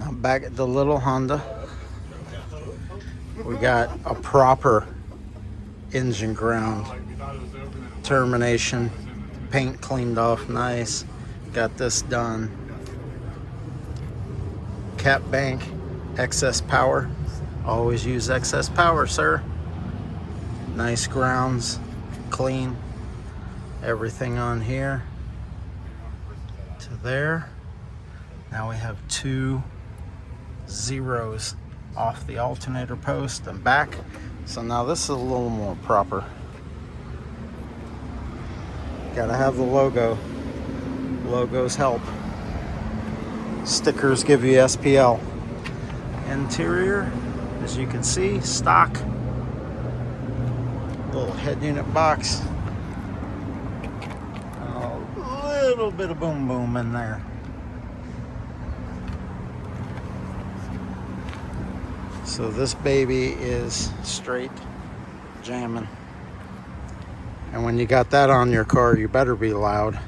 Now back at the little Honda, we got a proper engine ground termination, paint cleaned off nice. Got this done. Cap bank, excess power. Always use excess power, sir. Nice grounds, clean. Everything on here to there. Now we have 2 zeros off the alternator post and back. So now this is a little more proper. Gotta have the logo. Logos help. Stickers give you SPL. Interior, as you can see, stock. Little head unit box. A little bit of boom boom in there. So this baby is straight jamming. And when you got that on your car, you better be loud.